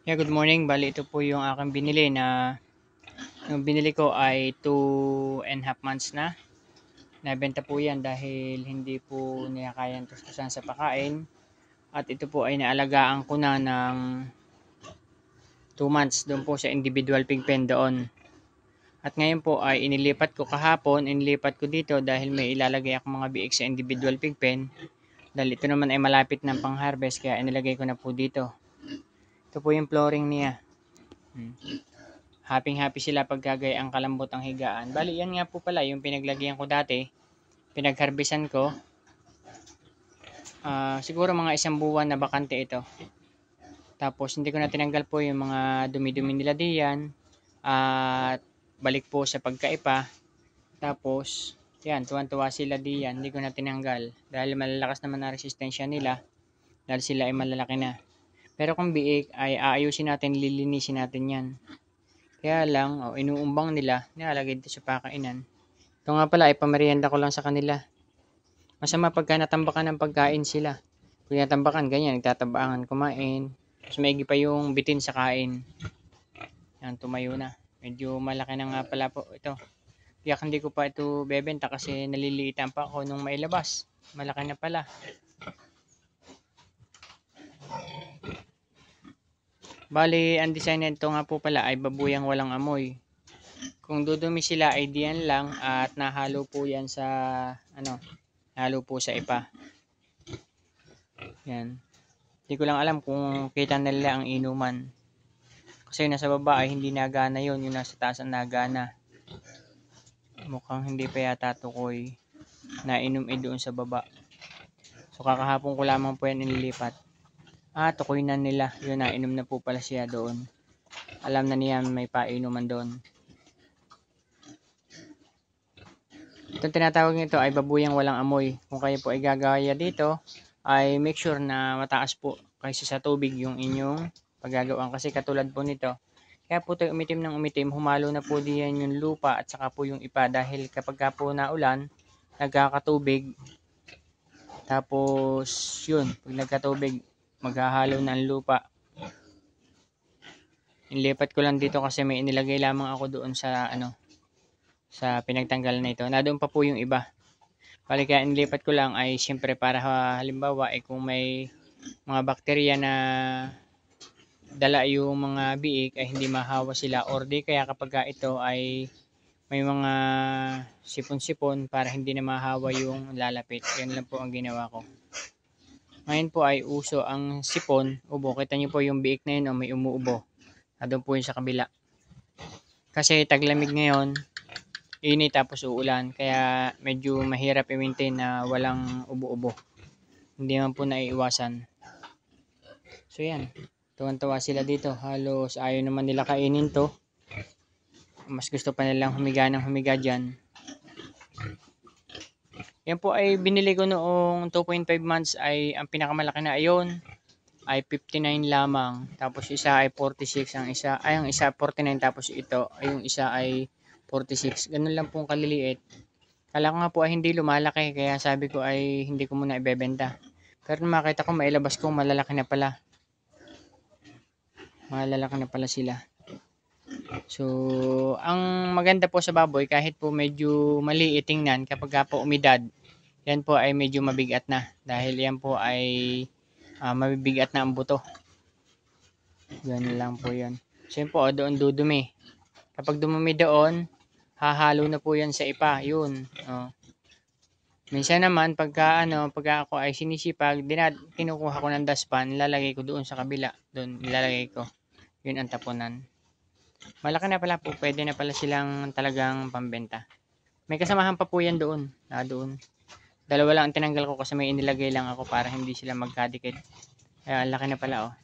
Yeah, good morning. Bali, ito po yung aking binili na yung binili ko ay 2.5 months na. Nabenta po yan dahil hindi po niya kayang tustusan sa pakain. At ito po ay naalagaan ko na ng 2 months doon po sa individual pig pen doon. At ngayon po ay inilipat ko dito dahil may ilalagay ako mga biik sa individual pig pen. Dahil ito naman ay malapit ng pang-harvest kaya inilagay ko na po dito. Ito po yung flooring niya. Happy sila pagkagay ang kalambot ang higaan. Bali, yan nga po pala yung pinaglagyan ko dati. Pinagharbisan ko. Siguro mga 1 buwan na bakante ito. Tapos hindi ko na tinanggal po yung mga dumi-dumi nila diyan. At balik po sa pagkaipa. Tapos, yan, tuwan-tuwa sila diyan. Hindi ko na tinanggal. Dahil malalakas naman na resistensya nila. Dahil sila ay malalaki na. Pero kung biik ay aayusin natin, lilinisin natin yan. Kaya lang, inuumbang nila, nilalagay dito sa pakainan. Ito nga pala, ipamerienda ko lang sa kanila. Masama pagka natambakan ng pagkain sila. Kung natambakan, ganyan, nagtatabangan kumain. Tapos maigi pa yung bitin sa kain. Yan, tumayo na. Medyo malaki na nga pala po ito. Kaya hindi ko pa ito bebenta kasi naliliitan pa ako nung mailabas. Malaki na pala. Bali, ang design nito nga po pala ay babuyang walang amoy. Kung dudumi sila ay diyan lang at nahalo po yan sa nahalo po sa ipa. Yan. Hindi ko lang alam kung kita nila ang inuman. Kasi nasa baba ay hindi nagana yon, yung nasa taas ang nagana. Mukhang hindi pa yata tukoy nainom doon sa baba. So kakahapon ko lamang po yan inilipat. Tukoy na nila. Yun, nainom na po pala siya doon. Alam na niya may painuman doon. Itong tinatawag nito ay babuyang walang amoy. Kung kayo po ay gagaya dito, ay make sure na mataas po kaysa sa tubig yung inyong paggagawaan. Kasi katulad po nito, kaya po ito umitim ng umitim, humalo na po diyan yung lupa at saka po yung ipa. Dahil kapag po naulan, nagkakatubig. Tapos yun, pag nagkatubig, maghahalo na ang lupa. Inilipat ko lang dito kasi may inilagay lamang ako doon sa sa pinagtanggal na ito. Nandoon pa po yung iba. Bali kaya inilipat ko lang ay siyempre para halimbawa ay kung may mga bakterya na dala yung mga biik ay hindi mahawa sila, or di kaya kapag ito ay may mga sipon-sipon para hindi na mahawa yung lalapit. Yan lang po ang ginawa ko. Ngayon po ay uso ang sipon, ubo. Kita niyo po yung biik na yun, may umuubo. Doon po yun sa kabila. Kasi taglamig ngayon, init tapos uulan. Kaya medyo mahirap i-maintain na walang ubo-ubo. Hindi man po naiiwasan. So yan, tuwan-tuwa sila dito. Halos ayaw naman nila kainin to. Mas gusto pa nilang humiga ng humiga dyan. Yan po ay binili ko noong 2.5 months ay ang pinakamalaki na ayon ay 59 lamang. Tapos isa ay 46, ang isa 49, tapos ito ay yung isa ay 46. Ganun lang pong kaliliit. Kala ko nga po ay hindi lumalaki kaya sabi ko ay hindi ko muna ibebenta. Pero makita ko mailabas ko malalaki na pala. Malalaki na pala sila. So, ang maganda po sa baboy, kahit po medyo maliit tingnan, kapag po umidad, yan po ay medyo mabigat na. Dahil yan po ay mabibigat na ang buto. Yan lang po yan. So, yan po, doon dudumi. Kapag dumumi doon, hahalo na po yan sa ipa. Yun. Minsan naman, pagka ako ay sinisipag, kinukuha ko ng dustpan, lalagay ko doon sa kabila. Doon, ilalagay ko. Yun ang tapunan. Malaki na pala po, pwede na pala silang talagang pambenta. May kasamahan pa po yan doon. Doon. Dalawa lang ang tinanggal ko kasi may inilagay lang ako para hindi sila magkadikit. Kaya laki na pala